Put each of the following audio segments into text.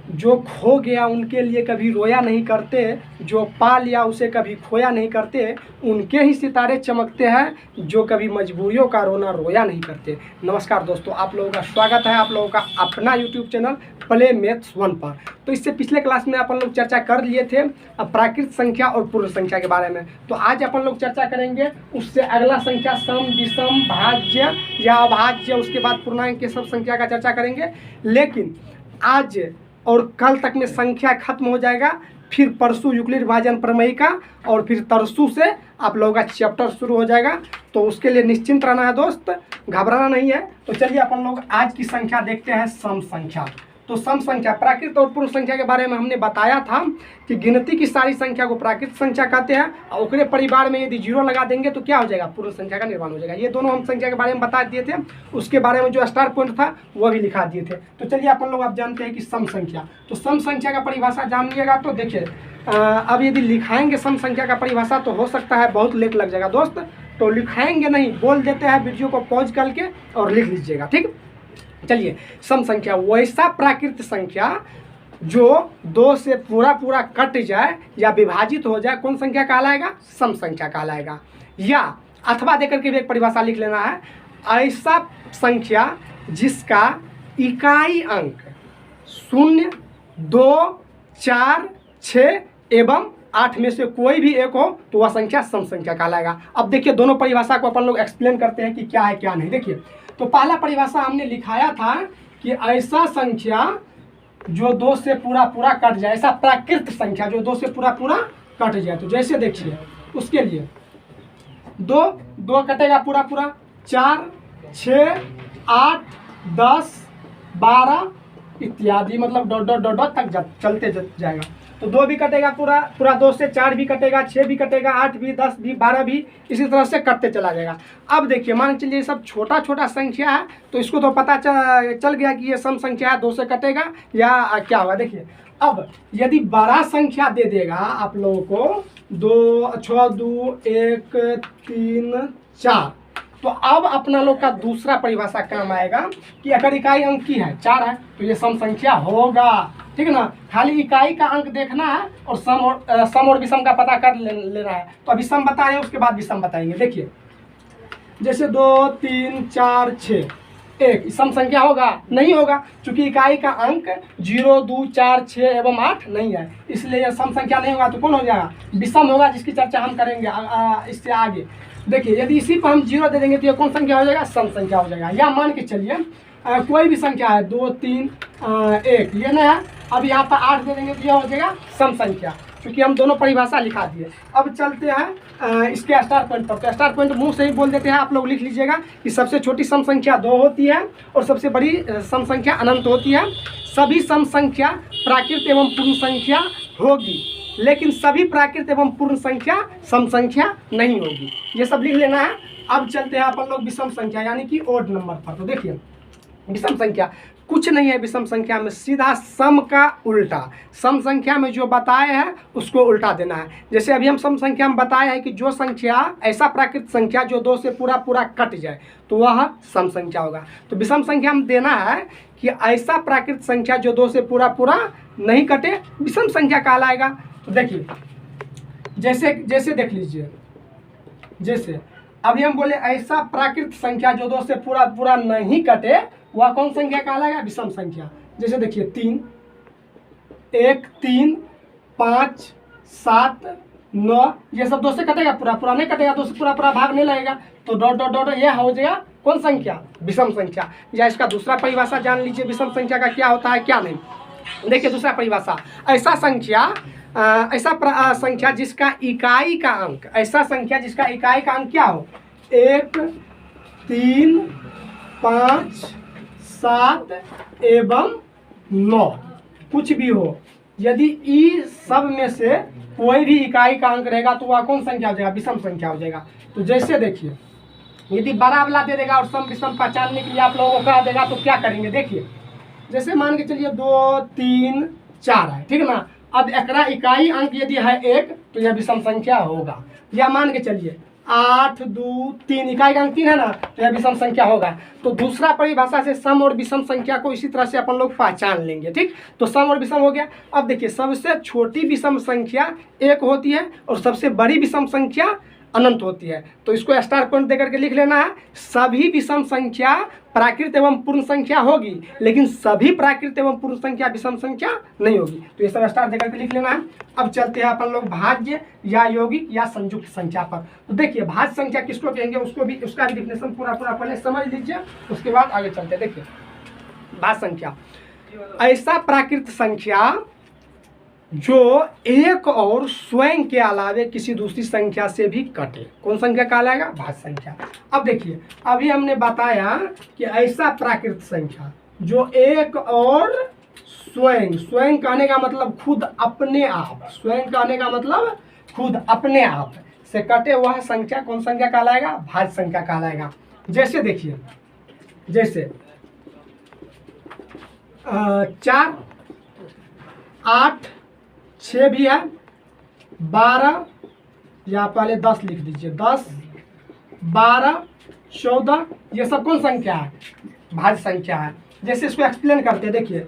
जो खो गया उनके लिए कभी रोया नहीं करते, जो पा लिया उसे कभी खोया नहीं करते, उनके ही सितारे चमकते हैं जो कभी मजबूरियों का रोना रोया नहीं करते। नमस्कार दोस्तों, आप लोगों का स्वागत है आप लोगों का अपना यूट्यूब चैनल प्ले मैथ्स 1 पर। तो इससे पिछले क्लास में अपन लोग चर्चा कर लिए थे प्राकृत संख्या और पूर्ण संख्या के बारे में। तो आज अपन लोग चर्चा करेंगे उससे अगला संख्या सम, विषम, भाज्य या अभाज्य, उसके बाद पूर्णांक के सब संख्या का चर्चा करेंगे। लेकिन आज और कल तक में संख्या खत्म हो जाएगा, फिर परसों यूक्लिड विभाजन प्रमेय का और फिर तरसों से आप लोगों का चैप्टर शुरू हो जाएगा। तो उसके लिए निश्चिंत रहना है दोस्त, घबराना नहीं है। तो चलिए अपन लोग आज की संख्या देखते हैं, सम संख्या। तो सम संख्या, प्राकृत और पूर्ण संख्या के बारे में हमने बताया था कि गिनती की सारी संख्या को प्राकृत संख्या कहते हैं और उसके परिवार में यदि जीरो लगा देंगे तो क्या हो जाएगा, पूर्ण संख्या का निर्माण हो जाएगा। ये दोनों हम संख्या के बारे में बता दिए थे, उसके बारे में जो स्टार पॉइंट था वह भी लिखा दिए थे। तो चलिए अपन लोग अब जानते हैं कि सम संख्या। तो सम संख्या का परिभाषा जान लीजिएगा। तो देखिए अब यदि लिखाएंगे सम संख्या का परिभाषा तो हो सकता है बहुत लेट लग जाएगा दोस्त, तो लिखाएंगे नहीं, बोल देते हैं, वीडियो को पॉज करके और लिख लीजिएगा, ठीक। चलिए, सम संख्या वैसा प्राकृत संख्या जो दो से पूरा कट जाए या विभाजित हो जाए, कौन संख्या कहलाएगा, सम संख्या कहलाएगा। या अथवा देकर के भी एक परिभाषा लिख लेना है, ऐसा संख्या जिसका इकाई अंक 0, 2, 4, 6 एवं 8 में से कोई भी एक हो तो वह संख्या सम संख्या कहलाएगा। अब देखिए दोनों परिभाषा को अपन लोग एक्सप्लेन करते हैं कि क्या है क्या नहीं। देखिए, तो पहला परिभाषा हमने लिखाया था कि ऐसा संख्या जो दो से पूरा कट जाए, ऐसा प्राकृत संख्या जो दो से पूरा कट जाए। तो जैसे देखिए उसके लिए दो कटेगा पूरा, 4, 6, 8, 10, 12 इत्यादि, मतलब डॉट तक चलते जाएगा। तो 2 भी कटेगा पूरा 2 से 4 भी कटेगा, 6 भी कटेगा, 8 भी, 10 भी, 12 भी, इसी तरह से कटते चला जाएगा। अब देखिए मान चलिए सब छोटा संख्या है तो इसको तो पता चल गया कि ये सम संख्या है, 2 से कटेगा या क्या होगा। देखिए अब यदि बड़ा संख्या दे देगा आप लोगों को 2, 6, 2, 1, 3, 4, तो अब अपना लोग का दूसरा परिभाषा काम आएगा कि अगर इकाई अंक की है 4 है तो ये सम संख्या होगा, ठीक है ना। खाली इकाई का अंक देखना है और सम और विषम का पता कर लेना है। तो अभी सम बताएं उसके बाद विषम बताएंगे। देखिए जैसे 2, 3, 4, 6 1 सम संख्या होगा, नहीं होगा, क्योंकि इकाई का अंक 0, 2, 4, 6 एवं 8 नहीं है, इसलिए यह सम संख्या नहीं होगा। तो कौन हो जाएगा, विषम होगा, जिसकी चर्चा हम करेंगे इससे आगे। देखिए यदि इसी पर हम 0 दे देंगे तो ये कौन संख्या हो जाएगा, सम संख्या हो जाएगा। या मान के चलिए कोई भी संख्या है 2, 3, 1 ये ना है, अब यहाँ पर 8 दे देंगे तो यह हो जाएगा सम संख्या, क्योंकि हम दोनों परिभाषा लिखा दिए। अब चलते हैं इसके स्टार पॉइंट पर। तो स्टार पॉइंट मुंह से ही बोल देते हैं, आप लोग लिख लीजिएगा कि सबसे छोटी सम संख्या 2 होती है और सबसे बड़ी सम संख्या अनंत होती है। सभी सम संख्या प्राकृत एवं पूर्ण संख्या होगी, लेकिन सभी प्राकृत एवं पूर्ण संख्या सम संख्या नहीं होगी, ये सब लिख लेना है। अब चलते हैं अपन लोग विषम संख्या यानी कि ओड नंबर पर। तो देखिए विषम संख्या कुछ नहीं है, विषम संख्या में सीधा सम का उल्टा, सम संख्या में जो बताए हैं उसको उल्टा देना है। जैसे अभी हम सम संख्या में बताए हैं कि जो संख्या ऐसा प्राकृत संख्या जो 2 से पूरा कट जाए तो वह सम संख्या होगा। तो विषम संख्या में देना है कि ऐसा प्राकृत संख्या जो 2 से पूरा नहीं कटे विषम संख्या कहलाएगा। तो देखिए जैसे देख लीजिए, जैसे अभी हम बोले ऐसा प्राकृत संख्या जो 2 से पूरा नहीं कटे वह कौन संख्या कहलाएगा, विषम संख्या। जैसे देखिए 3, 1, 3, 5, 7, 9 ये सब 2 से कटेगा, पूरा नहीं कटेगा, 2 से पूरा भाग नहीं लगेगा, तो डॉट यह हो जाएगा कौन संख्या, विषम संख्या। या इसका दूसरा परिभाषा जान लीजिए विषम संख्या का क्या होता है क्या नहीं। देखिए दूसरा परिभाषा, ऐसा संख्या जिसका इकाई का अंक, ऐसा संख्या जिसका इकाई का अंक क्या हो, 1, 3, 5, 7 एवं 9 कुछ भी हो, यदि ई सब में से कोई भी इकाई का अंक रहेगा तो वह कौन संख्या हो जाएगा, विषम संख्या हो जाएगा। तो जैसे देखिए यदि बड़ा वाला दे देगा और सम विषम पहचानने के लिए आप लोगों को कह देगा तो क्या करेंगे। देखिए जैसे मान के चलिए 2, 3, 4 है, ठीक है ना। अब एकरा इकाई अंक यदि है 1 तो यह विषम संख्या होगा। या मान के चलिए 8 2 3, इकाई का अंक 3 है ना, तो यह विषम संख्या होगा। तो दूसरा परिभाषा से सम और विषम संख्या को इसी तरह से अपन लोग पहचान लेंगे, ठीक। तो सम और विषम हो गया। अब देखिए, सबसे छोटी विषम संख्या 1 होती है और सबसे बड़ी विषम संख्या अनंत होती है। तो इसको स्टार पॉइंट देकर के लिख लेना है। सभी विषम संख्या प्राकृत एवं पूर्ण संख्या होगी, लेकिन सभी प्राकृत एवं पूर्ण संख्या विषम संख्या नहीं होगी। तो ये सब स्टार देकर के लिख लेना है। अब चलते हैं अपन लोग भाज्य या यौगिक या संयुक्त संख्या पर। तो देखिए, भाज्य संख्या किसको कहेंगे, उसका भी डिफिनेशन पूरा पहले समझ लीजिए, उसके बाद आगे चलते हैं। देखिए, भाज्य संख्या ऐसा प्राकृत संख्या जो एक और स्वयं के अलावे किसी दूसरी संख्या से भी कटे। कौन संख्या कहलाएगा? भाज्य संख्या। अब देखिए, अभी हमने बताया कि ऐसा प्राकृत संख्या जो एक और स्वयं कहने का मतलब खुद अपने आप, स्वयं कहने का मतलब खुद अपने आप से कटे, वह संख्या कौन संख्या कहलाएगा? भाज्य संख्या कहलाएगा। जैसे देखिए, जैसे 4 8 6 भी है, 12 या पहले 10 लिख दीजिए, 10 12 14, ये सब कौन संख्या है? भाज्य संख्या है। जैसे इसको एक्सप्लेन करते हैं। देखिए,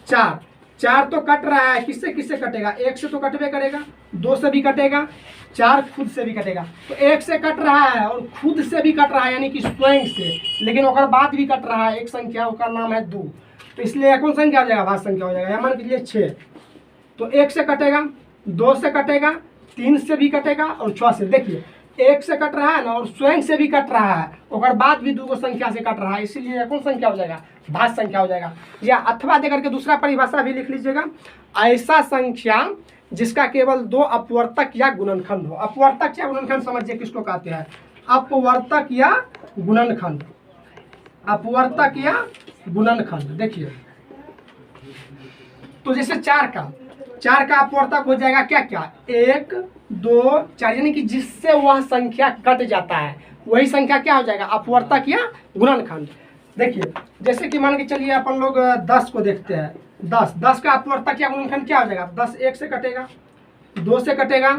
4 तो कट रहा है, किससे किससे कटेगा? 1 से तो कटवे करेगा, 2 से भी कटेगा, 4 खुद से भी कटेगा। तो 1 से कट रहा है और खुद से भी कट रहा है, यानी कि स्वयं से, लेकिन ओकर बाद भी कट रहा है एक संख्या, उसका नाम है 2। तो इसलिए कौन संख्या हो जाएगा? भाज्य संख्या हो जाएगा। या मान लीजिए 6, तो 1 से कटेगा, 2 से कटेगा, 3 से भी कटेगा और 6 से। देखिए, 1 से कट रहा है ना, और स्वयं से भी कट रहा है, और बाद भी 2 संख्या से कट रहा है, इसीलिए कौन संख्या हो जाएगा? भाज्य संख्या हो जाएगा। या अथवा देकर के दूसरा परिभाषा भी लिख लीजिएगा, ऐसा संख्या जिसका केवल 2 अपवर्तक या गुणनखंड हो। अपवर्तक या गुणनखंड समझिए किसको कहते हैं? अपवर्तक या गुणनखंड, अपवर्तक या गुणनखंड। देखिए, तो जैसे 4 का अपवर्तक हो जाएगा क्या क्या? 1 2 4, यानी कि जिससे वह संख्या कट जाता है वही संख्या क्या हो जाएगा? अपवर्तक या गुणनखंड। देखिए, जैसे कि मान के चलिए अपन लोग 10 को देखते हैं। 10 का अपवर्तक या गुणनखंड क्या हो जाएगा? 10 1 से कटेगा, 2 से कटेगा,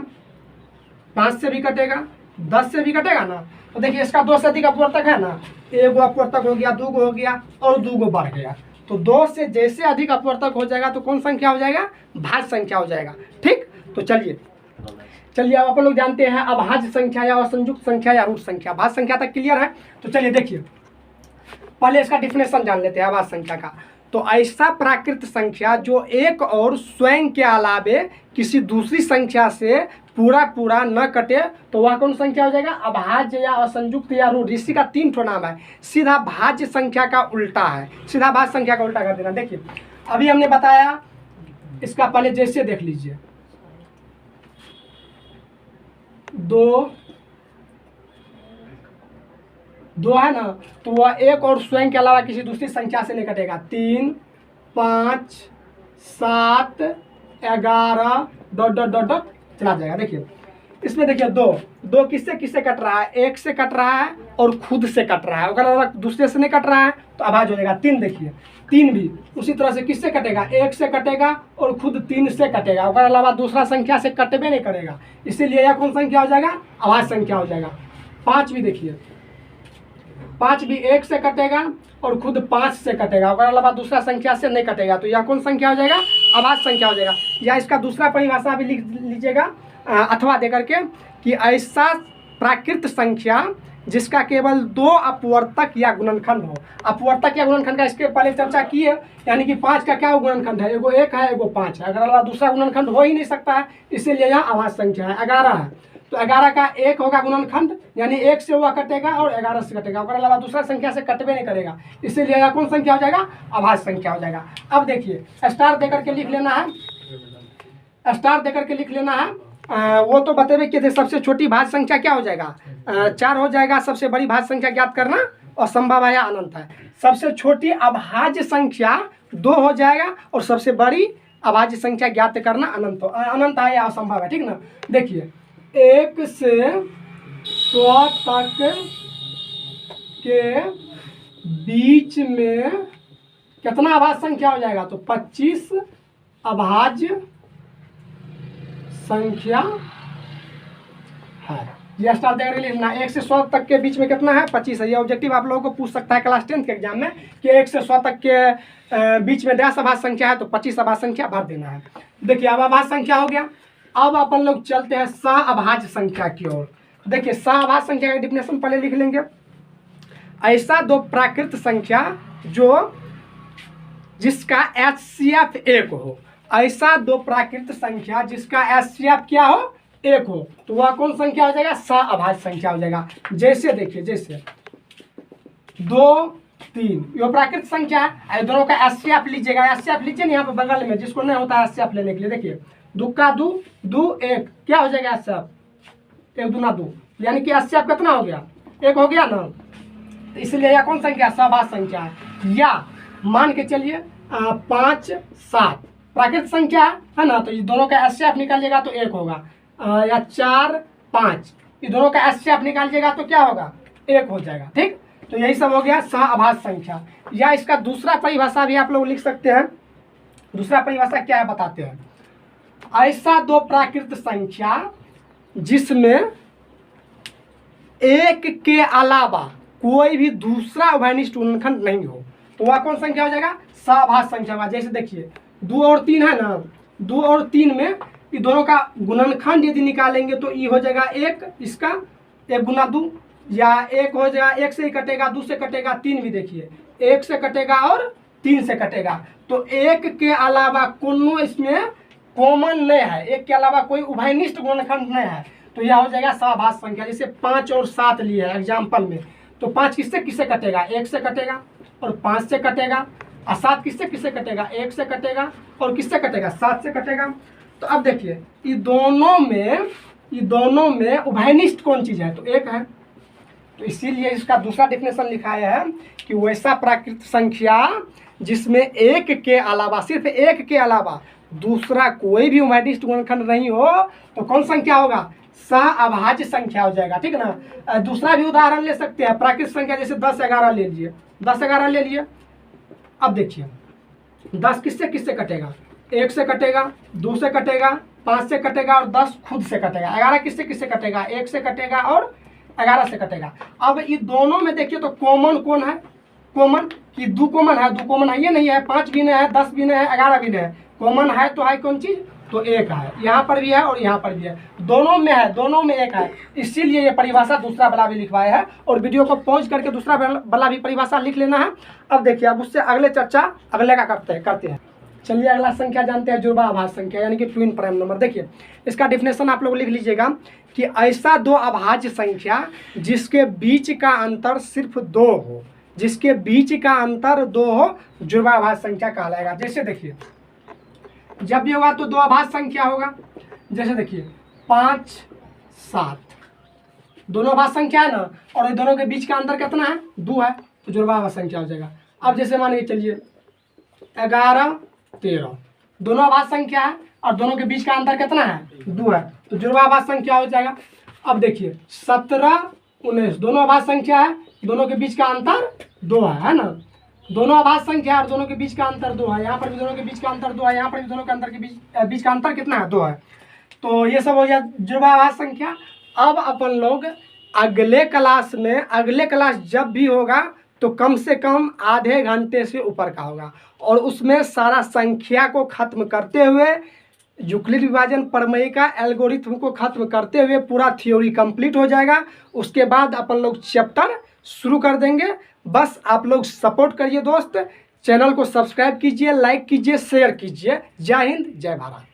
5 से भी कटेगा, 10 से भी कटेगा ना। तो देखिए, इसका 2 से अधिक अपवर्तक है ना, 1 अपवर्तक हो गया, 2 हो गया और 2 बढ़ गया। तो 2 से जैसे अधिक अपवर्तक हो जाएगा तो कौन संख्या हो जाएगा? भाज्य संख्या हो जाएगा, ठीक। तो चलिए अब अपन लोग जानते हैं अभाज्य संख्या या असंयुक्त संख्या या रूट संख्या। भाज्य संख्या तक क्लियर है? तो चलिए देखिए, पहले इसका डिफिनेशन जान लेते हैं अभाज्य संख्या का। तो ऐसा प्राकृत संख्या जो एक और स्वयं के अलावे किसी दूसरी संख्या से पूरा न कटे, तो वह कौन संख्या हो जाएगा? अभाज्य या असंयुक्त या रूट। इसी का 3 ठो नाम है। सीधा भाज्य संख्या का उल्टा है, सीधा भाज्य संख्या का उल्टा कर देना। देखिए, अभी हमने बताया, इसका पहले जैसे देख लीजिए, 2 है ना, तो वह एक और स्वयं के अलावा किसी दूसरी संख्या से नहीं कटेगा। 3 5 7 11 ... चला जाएगा। देखिए, इसमें देखिए, 2 किससे किससे कट रहा है? 1 से कट रहा है और खुद से कट रहा है, अगर दूसरे से नहीं कट रहा है तो अभाज्य हो जाएगा। 3 देखिए, 3 भी उसी तरह से किससे कटेगा? 1 से कटेगा और खुद 3 से कटेगा, अगर अलावा दूसरा संख्या से कटबे नहीं करेगा, इसीलिए यह कौन संख्या हो जाएगा? अभाज्य संख्या हो जाएगा। 5 भी देखिए, 5 भी 1 से कटेगा और खुद 5 से कटेगा, अगर अलावा दूसरा संख्या से नहीं कटेगा, तो यह कौन संख्या हो जाएगा? अभाज्य संख्या हो जाएगा। या इसका दूसरा परिभाषा भी लिख लीजिएगा अथवा देकर के, कि ऐसा प्राकृत संख्या जिसका केवल 2 अपवर्तक या गुणनखंड हो। अपवर्तक या गुणनखंड का इसके पहले चर्चा की है, यानी कि 5 का क्या गुणनखंड है? एगो 1 है, एगो 5 है, अगर अलावा दूसरा गुणनखंड हो ही नहीं सकता है, इसीलिए यह अभाज्य संख्या है। 11 है, तो 11 का 1 होगा गुणनखंड, यानी 1 से हुआ कटेगा और 11 से कटेगा, अगर अलावा दूसरा संख्या से कटबे नहीं करेगा, इसीलिए यह कौन संख्या हो जाएगा? अभाज्य संख्या हो जाएगा। अब देखिए, स्टार देकर के लिख लेना है, स्टार देकर के लिख लेना है। वो तो बतेबे कि थे, सबसे छोटी भाज्य संख्या क्या हो जाएगा? 4 हो जाएगा। सबसे बड़ी भाज्य संख्या ज्ञात करना असंभव है या अनंत है। सबसे छोटी अभाज्य संख्या 2 हो जाएगा और सबसे बड़ी अभाज्य संख्या ज्ञात करना अनंत है या असंभव है, ठीक ना। देखिए, 1 से 100 तक के बीच में कितना अभाज्य संख्या हो जाएगा? तो 25 अभाज्य संख्या है। ये स्टार देकर के लिखना। 1 से 100 तक के बीच में कितना है? 25 है। ये ऑब्जेक्टिव आप लोगों को पूछ सकता है क्लास 10 के एग्जाम में कि 1 से 100 तक के बीच में डैश अभाज्य संख्या है तो 25 अभाज्य संख्या भर देना है। देखिए अब अभाज्य संख्या हो गया। अब अपन लोग चलते हैं सहअभाज्य संख्या की ओर। देखिए सहअभाज्य संख्या का डिफिनेशन पहले लिख लेंगे। ऐसा दो प्राकृत संख्या जो जिसका HCF 1 हो। ऐसा दो प्राकृत संख्या जिसका HCF क्या हो? 1 हो, तो वह कौन संख्या हो जाएगा? सहअभाज्य संख्या हो जाएगा। जैसे देखिए, जैसे 2, 3 ये प्राकृत संख्या है। दोनों का HCF लीजिएगा। HCF लीजिए ना यहाँ पे बगल में, जिसको नहीं होता है HCF लेने के लिए। देखिए 2 का 2, 2 1 क्या हो जाएगा? HCF 1 दूना 2, यानी कि HCF कितना हो गया? 1 हो गया ना। इसलिए यह कौन संख्या? सहअभाज्य संख्या है। या मान के चलिए 5, 7 प्राकृत संख्या है ना, तो ये दोनों का HCF निकालिएगा तो 1 होगा। या 4, 5 ये दोनों का HCF निकालिएगा तो क्या होगा? 1 हो जाएगा। ठीक, तो यही सब हो गया सहअभाज्य संख्या। या इसका दूसरा परिभाषा भी आप लोग लिख सकते हैं। दूसरा परिभाषा क्या है बताते हैं। ऐसा दो प्राकृत संख्या जिसमें एक के अलावा कोई भी दूसरा उभयनिष्ठ गुणनखंड नहीं हो, तो वह कौन संख्या हो जाएगा? सहअभाज्य संख्या होगा। जैसे देखिए 2 और 3 है ना, 2 और 3 में ये दोनों का गुणनखंड यदि निकालेंगे तो ये हो जाएगा 1, इसका 1 गुना 2, या 1 हो जाएगा, 1 से ही कटेगा, 2 से कटेगा, 3 भी देखिए 1 से कटेगा और 3 से कटेगा। तो 1 के अलावा कोनो इसमें कॉमन नहीं है, 1 के अलावा कोई उभयनिष्ठ गुणनखंड नहीं है, तो यह हो जाएगा सहअभाज्य संख्या। जैसे 5 और 7 लिए है एग्जाम्पल में, तो 5 किससे किससे कटेगा? 1 से कटेगा और 5 से कटेगा। और 7 किससे किससे कटेगा? 1 से कटेगा और किससे कटेगा? 7 से कटेगा। तो अब देखिए ये दोनों में उभयनिष्ठ कौन चीज़ है? तो 1 है। तो इसीलिए इसका दूसरा डेफिनेशन लिखा है कि वैसा प्राकृत संख्या जिसमें 1 के अलावा, सिर्फ 1 के अलावा दूसरा कोई भी उभयनिष्ठ गुणनखंड नहीं हो, तो कौन संख्या होगा? सहअभाज्य संख्या हो जाएगा। ठीक ना। दूसरा भी उदाहरण ले सकते हैं प्राकृत संख्या, जैसे 10, 11 ले लीजिए। 10, 11 ले लिए। अब देखिए 10 किससे किससे कटेगा? 1 से कटेगा, 2 से कटेगा, 5 से कटेगा और 10 खुद से कटेगा। 11 किससे किससे कटेगा? 1 से कटेगा और 11 से कटेगा। अब ये दोनों में देखिए तो कॉमन कौन है? कॉमन कि 2 कॉमन है, 2 कॉमन है, ये नहीं है, 5 भी नहीं है, 10 भी नहीं है, 11 भी नहीं है। कॉमन है तो है कौन चीज़? तो 1 है। यहाँ पर भी है और यहाँ पर भी है, दोनों में है, दोनों में 1 है। इसीलिए ये परिभाषा दूसरा वाला भी लिखवाया है, और वीडियो को पॉज करके दूसरा वाला भी परिभाषा लिख लेना है। अब देखिए अब उससे अगले चर्चा अगले का करते हैं। चलिए अगला संख्या जानते हैं, जुड़वा अभाज्य संख्या यानी कि ट्विन प्राइम नंबर। देखिए इसका डेफिनेशन आप लोग लिख लीजिएगा कि ऐसा दो अभाज्य संख्या जिसके बीच का अंतर सिर्फ 2 हो, जिसके बीच का अंतर 2 हो, जुड़वा अभाज्य संख्या कहलाएगा। जैसे देखिए जब भी होगा तो 2 अभाज्य संख्या होगा। जैसे देखिए 5, 7 दोनों अभाज्य संख्या है ना, और इन दोनों के बीच का अंतर कितना है? 2 है, तो जुड़वा अभाज्य संख्या हो जाएगा। अब जैसे मान के चलिए 11, 13 दोनों अभाज्य संख्या है और दोनों के बीच का अंतर कितना है? 2 है, तो जुड़वा अभाज्य संख्या हो जाएगा। अब देखिए 17, 19 दोनों अभाज्य संख्या है, दोनों के बीच का अंतर 2 है ना। दोनों अभाज्य संख्या और दोनों के बीच का अंतर 2 है। यहाँ पर भी दोनों के बीच का अंतर 2 है, यहाँ पर भी दोनों के अंतर के बीच का अंतर कितना है? 2 है। तो ये सब हो गया जुड़वा अभाज्य संख्या। अब अपन लोग अगले क्लास जब भी होगा तो कम से कम आधे घंटे से ऊपर का होगा, और उसमें सारा संख्या को खत्म करते हुए, यूक्लिड विभाजन प्रमेय का एल्गोरिथम को खत्म करते हुए पूरा थ्योरी कंप्लीट हो जाएगा। उसके बाद अपन लोग चैप्टर शुरू कर देंगे। बस आप लोग सपोर्ट करिए दोस्त, चैनल को सब्सक्राइब कीजिए, लाइक कीजिए, शेयर कीजिए। जय हिंद, जय भारत।